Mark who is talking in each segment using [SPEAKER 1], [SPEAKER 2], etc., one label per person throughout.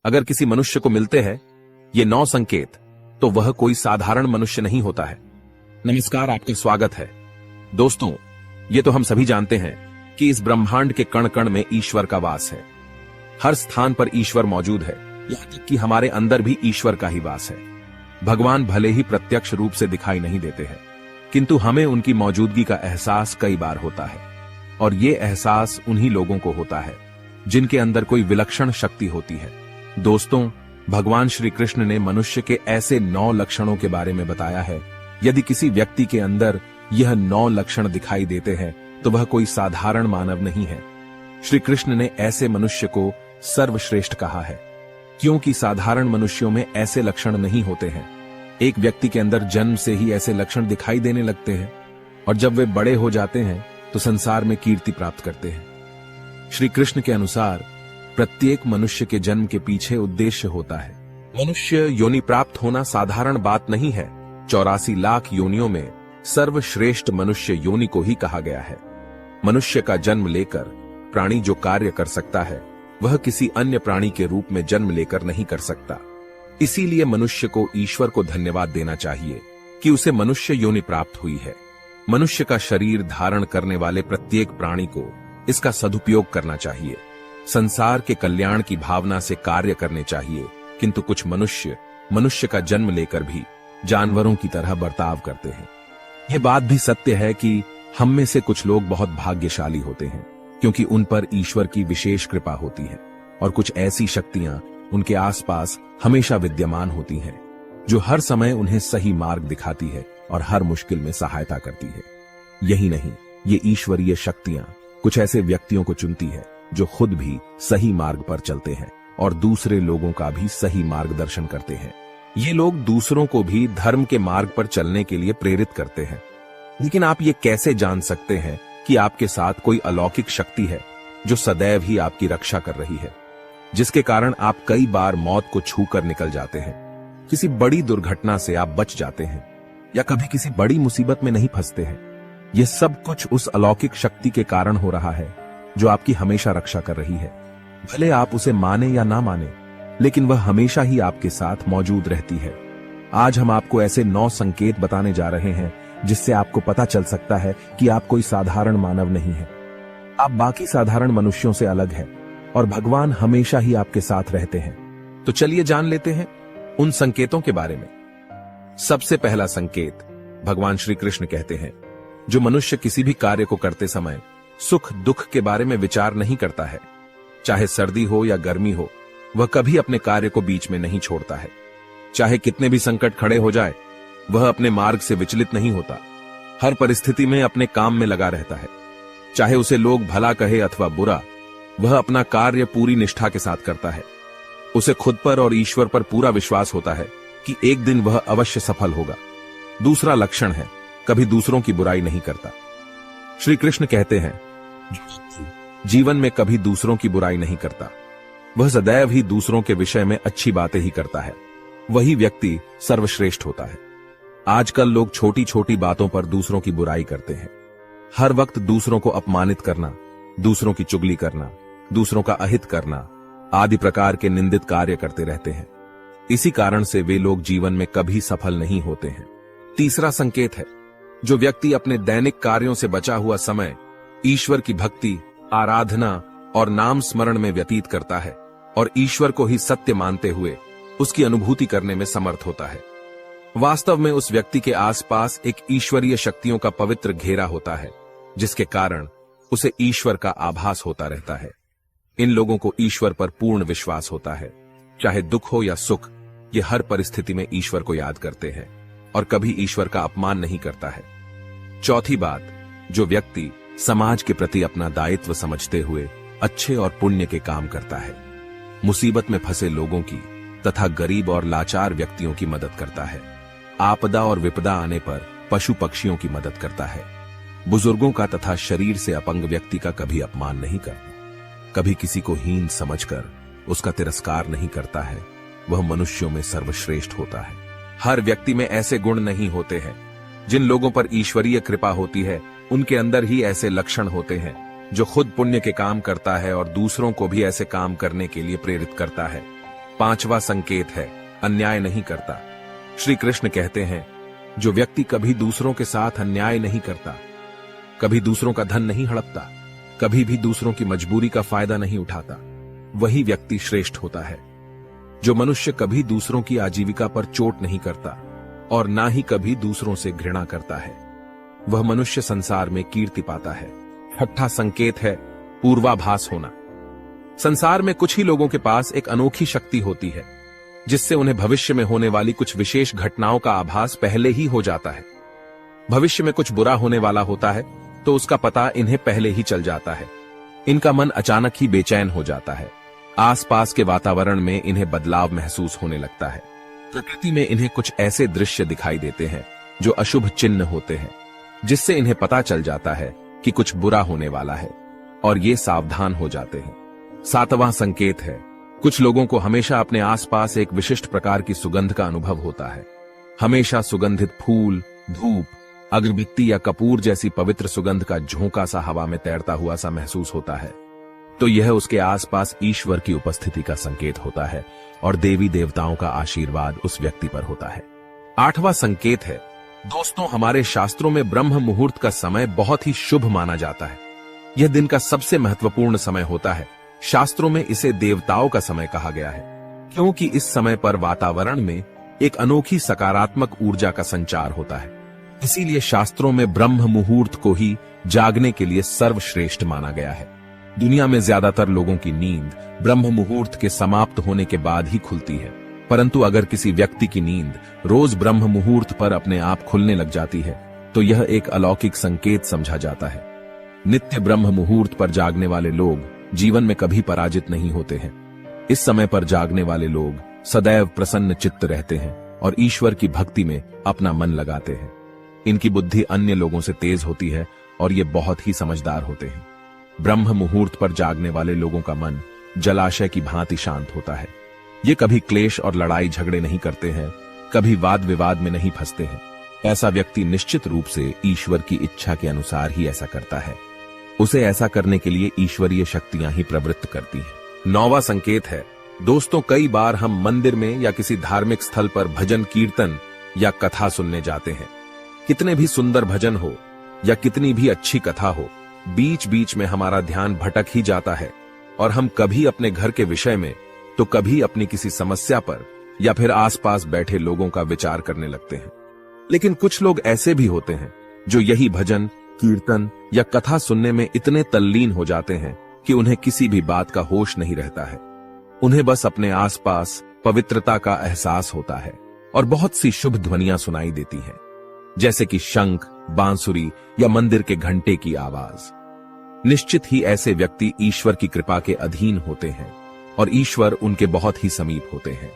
[SPEAKER 1] अगर किसी मनुष्य को मिलते हैं ये 9 संकेत, तो वह कोई साधारण मनुष्य नहीं होता है। नमस्कार, आपका स्वागत है। दोस्तों, ये तो हम सभी जानते हैं कि इस ब्रह्मांड के कण कण में ईश्वर का वास है। हर स्थान पर ईश्वर मौजूद है, यहाँ तक कि हमारे अंदर भी ईश्वर का ही वास है। भगवान भले ही प्रत्यक्ष रूप से दिखाई नहीं देते हैं, किंतु हमें उनकी मौजूदगी का एहसास कई बार होता है। और ये एहसास उन्हीं लोगों को होता है जिनके अंदर कोई विलक्षण शक्ति होती है। दोस्तों, भगवान श्री कृष्ण ने मनुष्य के ऐसे 9 लक्षणों के बारे में बताया है। यदि किसी व्यक्ति के अंदर यह 9 लक्षण दिखाई देते हैं तो वह कोई साधारण मानव नहीं है। श्री कृष्ण ने ऐसे मनुष्य को सर्वश्रेष्ठ कहा है, क्योंकि साधारण मनुष्यों में ऐसे लक्षण नहीं होते हैं। एक व्यक्ति के अंदर जन्म से ही ऐसे लक्षण दिखाई देने लगते हैं, और जब वे बड़े हो जाते हैं तो संसार में कीर्ति प्राप्त करते हैं। श्री कृष्ण के अनुसार प्रत्येक मनुष्य के जन्म के पीछे उद्देश्य होता है। मनुष्य योनि प्राप्त होना साधारण बात नहीं है। 84 लाख योनियों में सर्वश्रेष्ठ मनुष्य योनि को ही कहा गया है। मनुष्य का जन्म लेकर प्राणी जो कार्य कर सकता है, वह किसी अन्य प्राणी के रूप में जन्म लेकर नहीं कर सकता। इसीलिए मनुष्य को ईश्वर को धन्यवाद देना चाहिए कि उसे मनुष्य योनि प्राप्त हुई है। मनुष्य का शरीर धारण करने वाले प्रत्येक प्राणी को इसका सदुपयोग करना चाहिए। संसार के कल्याण की भावना से कार्य करने चाहिए, किंतु कुछ मनुष्य का जन्म लेकर भी जानवरों की तरह बर्ताव करते हैं। यह बात भी सत्य है कि हम में से कुछ लोग बहुत भाग्यशाली होते हैं, क्योंकि उन पर ईश्वर की विशेष कृपा होती है, और कुछ ऐसी शक्तियां उनके आसपास हमेशा विद्यमान होती हैं, जो हर समय उन्हें सही मार्ग दिखाती है और हर मुश्किल में सहायता करती है। यही नहीं, ये ईश्वरीय शक्तियां कुछ ऐसे व्यक्तियों को चुनती है जो खुद भी सही मार्ग पर चलते हैं और दूसरे लोगों का भी सही मार्गदर्शन करते हैं। ये लोग दूसरों को भी धर्म के मार्ग पर चलने के लिए प्रेरित करते हैं। लेकिन आप ये कैसे जान सकते हैं कि आपके साथ कोई अलौकिक शक्ति है जो सदैव ही आपकी रक्षा कर रही है, जिसके कारण आप कई बार मौत को छूकर निकल जाते हैं, किसी बड़ी दुर्घटना से आप बच जाते हैं, या कभी किसी बड़ी मुसीबत में नहीं फंसते हैं? यह सब कुछ उस अलौकिक शक्ति के कारण हो रहा है जो आपकी हमेशा रक्षा कर रही है। भले आप उसे माने या ना माने, लेकिन वह हमेशा ही आपके साथ मौजूद रहती है। आज हम आपको ऐसे 9 संकेत बताने जा रहे हैं जिससे आपको पता चल सकता है कि आप कोई साधारण मानव नहीं है। आप बाकी साधारण मनुष्यों से अलग हैं, और भगवान हमेशा ही आपके साथ रहते हैं। तो चलिए जान लेते हैं उन संकेतों के बारे में। सबसे पहला संकेत, भगवान श्री कृष्ण कहते हैं, जो मनुष्य किसी भी कार्य को करते समय सुख दुख के बारे में विचार नहीं करता है, चाहे सर्दी हो या गर्मी हो, वह कभी अपने कार्य को बीच में नहीं छोड़ता है। चाहे कितने भी संकट खड़े हो जाए, वह अपने मार्ग से विचलित नहीं होता। हर परिस्थिति में अपने काम में लगा रहता है। चाहे उसे लोग भला कहे अथवा बुरा, वह अपना कार्य पूरी निष्ठा के साथ करता है। उसे खुद पर और ईश्वर पर पूरा विश्वास होता है कि एक दिन वह अवश्य सफल होगा। दूसरा लक्षण है, कभी दूसरों की बुराई नहीं करता। श्री कृष्ण कहते हैं, जीवन में कभी दूसरों की बुराई नहीं करता, वह सदैव ही दूसरों के विषय में अच्छी बातें ही करता है, वही व्यक्ति सर्वश्रेष्ठ होता है। आजकल लोग छोटी छोटी बातों पर दूसरों की बुराई करते हैं। हर वक्त दूसरों को अपमानित करना, दूसरों की चुगली करना, दूसरों का अहित करना आदि प्रकार के निंदित कार्य करते रहते हैं। इसी कारण से वे लोग जीवन में कभी सफल नहीं होते हैं। तीसरा संकेत है, जो व्यक्ति अपने दैनिक कार्यों से बचा हुआ समय ईश्वर की भक्ति, आराधना और नाम स्मरण में व्यतीत करता है, और ईश्वर को ही सत्य मानते हुए उसकी अनुभूति करने में समर्थ होता है। वास्तव में उस व्यक्ति के आसपास एक ईश्वरीय शक्तियों का पवित्र घेरा होता है, जिसके कारण उसे ईश्वर का आभास होता रहता है। इन लोगों को ईश्वर पर पूर्ण विश्वास होता है। चाहे दुख हो या सुख, ये हर परिस्थिति में ईश्वर को याद करते हैं और कभी ईश्वर का अपमान नहीं करता है। चौथी बात, जो व्यक्ति समाज के प्रति अपना दायित्व समझते हुए अच्छे और पुण्य के काम करता है, मुसीबत में फंसे लोगों की तथा गरीब और लाचार व्यक्तियों की मदद करता है, आपदा और विपदा आने पर पशु पक्षियों की मदद करता है, बुजुर्गों का तथा शरीर से अपंग व्यक्ति का कभी अपमान नहीं करता, कभी किसी को हीन समझकर उसका तिरस्कार नहीं करता है, वह मनुष्यों में सर्वश्रेष्ठ होता है। हर व्यक्ति में ऐसे गुण नहीं होते हैं। जिन लोगों पर ईश्वरीय कृपा होती है, उनके अंदर ही ऐसे लक्षण होते हैं, जो खुद पुण्य के काम करता है और दूसरों को भी ऐसे काम करने के लिए प्रेरित करता है। 5वां संकेत है अन्याय नहीं करता। श्री कृष्ण कहते हैं, जो व्यक्ति कभी दूसरों के साथ अन्याय नहीं करता, कभी दूसरों का धन नहीं हड़पता, कभी भी दूसरों की मजबूरी का फायदा नहीं उठाता, वही व्यक्ति श्रेष्ठ होता है। जो मनुष्य कभी दूसरों की आजीविका पर चोट नहीं करता और ना ही कभी दूसरों से घृणा करता है, वह मनुष्य संसार में कीर्ति पाता है। 6वां संकेत है पूर्वाभास होना। संसार में कुछ ही लोगों के पास एक अनोखी शक्ति होती है, जिससे उन्हें भविष्य में होने वाली कुछ विशेष घटनाओं का आभास पहले ही हो जाता है। भविष्य में कुछ बुरा होने वाला होता है तो उसका पता इन्हें पहले ही चल जाता है। इनका मन अचानक ही बेचैन हो जाता है। आसपास के वातावरण में इन्हें बदलाव महसूस होने लगता है। प्रकृति में इन्हें कुछ ऐसे दृश्य दिखाई देते हैं जो अशुभ चिन्ह होते हैं, जिससे इन्हें पता चल जाता है कि कुछ बुरा होने वाला है और ये सावधान हो जाते हैं। 7वां संकेत है कुछ लोगों को हमेशा अपने आसपास एक विशिष्ट प्रकार की सुगंध का अनुभव होता है। हमेशा सुगंधित फूल, धूप, अगरबत्ती या कपूर जैसी पवित्र सुगंध का झोंका सा हवा में तैरता हुआ सा महसूस होता है, तो यह उसके आसपास ईश्वर की उपस्थिति का संकेत होता है और देवी देवताओं का आशीर्वाद उस व्यक्ति पर होता है। 8वां संकेत है दोस्तों, हमारे शास्त्रों में ब्रह्म मुहूर्त का समय बहुत ही शुभ माना जाता है। यह दिन का सबसे महत्वपूर्ण समय होता है। शास्त्रों में इसे देवताओं का समय कहा गया है, क्योंकि इस समय पर वातावरण में एक अनोखी सकारात्मक ऊर्जा का संचार होता है। इसीलिए शास्त्रों में ब्रह्म मुहूर्त को ही जागने के लिए सर्वश्रेष्ठ माना गया है। दुनिया में ज्यादातर लोगों की नींद ब्रह्म मुहूर्त के समाप्त होने के बाद ही खुलती है, परंतु अगर किसी व्यक्ति की नींद रोज ब्रह्म मुहूर्त पर अपने आप खुलने लग जाती है, तो यह एक अलौकिक संकेत समझा जाता है। नित्य ब्रह्म मुहूर्त पर जागने वाले लोग जीवन में कभी पराजित नहीं होते हैं। इस समय पर जागने वाले लोग सदैव प्रसन्न चित्त रहते हैं और ईश्वर की भक्ति में अपना मन लगाते हैं। इनकी बुद्धि अन्य लोगों से तेज होती है और ये बहुत ही समझदार होते हैं। ब्रह्म मुहूर्त पर जागने वाले लोगों का मन जलाशय की भांति शांत होता है। ये कभी क्लेश और लड़ाई झगड़े नहीं करते हैं, कभी वाद विवाद में नहीं फंसते हैं। ऐसा व्यक्ति निश्चित रूप से ईश्वर की इच्छा के अनुसार ही ऐसा करता है। उसे ऐसा करने के लिए ईश्वरीय शक्तियां ही प्रवृत्त करती हैं। 9वां संकेत है दोस्तों, कई बार हम मंदिर में या किसी धार्मिक स्थल पर भजन कीर्तन या कथा सुनने जाते हैं। कितने भी सुंदर भजन हो या कितनी भी अच्छी कथा हो, बीच बीच में हमारा ध्यान भटक ही जाता है और हम कभी अपने घर के विषय में तो कभी अपनी किसी समस्या पर या फिर आसपास बैठे लोगों का विचार करने लगते हैं। लेकिन कुछ लोग ऐसे भी होते हैं जो यही भजन कीर्तन या कथा सुनने में इतने तल्लीन हो जाते हैं कि उन्हें किसी भी बात का होश नहीं रहता है। उन्हें बस अपने आसपास पवित्रता का एहसास होता है और बहुत सी शुभ ध्वनियां सुनाई देती हैं, जैसे कि शंख, बांसुरी या मंदिर के घंटे की आवाज। निश्चित ही ऐसे व्यक्ति ईश्वर की कृपा के अधीन होते हैं और ईश्वर उनके बहुत ही समीप होते हैं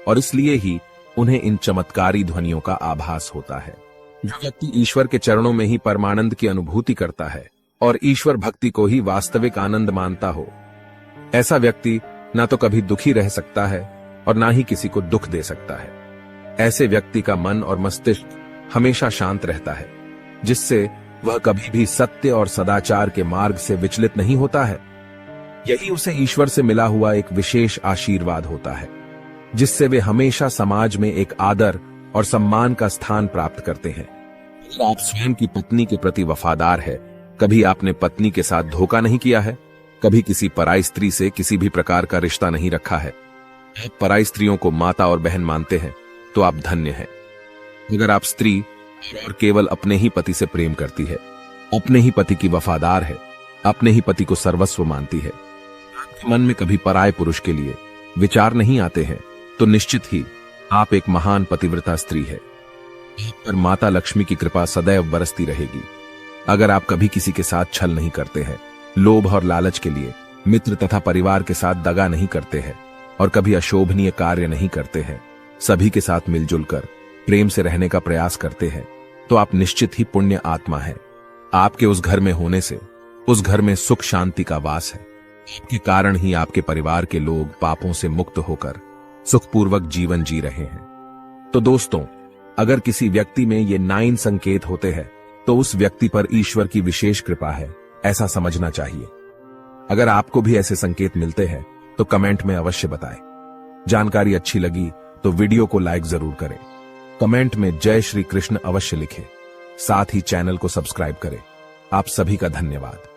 [SPEAKER 1] और इसलिए ही उन्हें इन चमत्कारी ध्वनियों का आभास होता है। जो व्यक्ति ईश्वर के चरणों में ही परमानंद की अनुभूति करता है और ईश्वर भक्ति को ही वास्तविक आनंद मानता हो, ऐसा व्यक्ति ना तो कभी दुखी रह सकता है और ना ही किसी को दुख दे सकता है। ऐसे व्यक्ति का मन और मस्तिष्क हमेशा शांत रहता है, जिससे वह कभी भी सत्य और सदाचार के मार्ग से विचलित नहीं होता है। यही उसे ईश्वर से मिला हुआ एक विशेष आशीर्वाद होता है, जिससे वे हमेशा समाज में एक आदर और सम्मान का स्थान प्राप्त करते हैं। अगर आप स्वयं की पत्नी के प्रति वफादार है, कभी आपने पत्नी के साथ धोखा नहीं किया है, कभी किसी पराई स्त्री से किसी भी प्रकार का रिश्ता नहीं रखा है, आप पराई स्त्रियों को माता और बहन मानते हैं, तो आप धन्य हैं। अगर आप स्त्री और केवल अपने ही पति से प्रेम करती है, अपने ही पति की वफादार है, अपने ही पति को सर्वस्व मानती है, आपके मन में कभी पराये पुरुष के लिए विचार नहीं आते हैं, तो निश्चित ही आप एक महान पतिव्रता स्त्री है। आप पर माता लक्ष्मी की कृपा सदैव बरसती रहेगी। अगर आप कभी किसी के साथ छल नहीं करते हैं, लोभ और लालच के लिए मित्र तथा परिवार के साथ दगा नहीं करते हैं और कभी अशोभनीय कार्य नहीं करते हैं, सभी के साथ मिलजुल कर प्रेम से रहने का प्रयास करते हैं, तो आप निश्चित ही पुण्य आत्मा है। आपके उस घर में होने से उस घर में सुख शांति का वास है। आपके कारण ही आपके परिवार के लोग पापों से मुक्त होकर सुखपूर्वक जीवन जी रहे हैं। तो दोस्तों, अगर किसी व्यक्ति में ये 9 संकेत होते हैं, तो उस व्यक्ति पर ईश्वर की विशेष कृपा है, ऐसा समझना चाहिए। अगर आपको भी ऐसे संकेत मिलते हैं तो कमेंट में अवश्य बताएं। जानकारी अच्छी लगी तो वीडियो को लाइक जरूर करें, कमेंट में जय श्री कृष्ण अवश्य लिखें, साथ ही चैनल को सब्सक्राइब करें। आप सभी का धन्यवाद।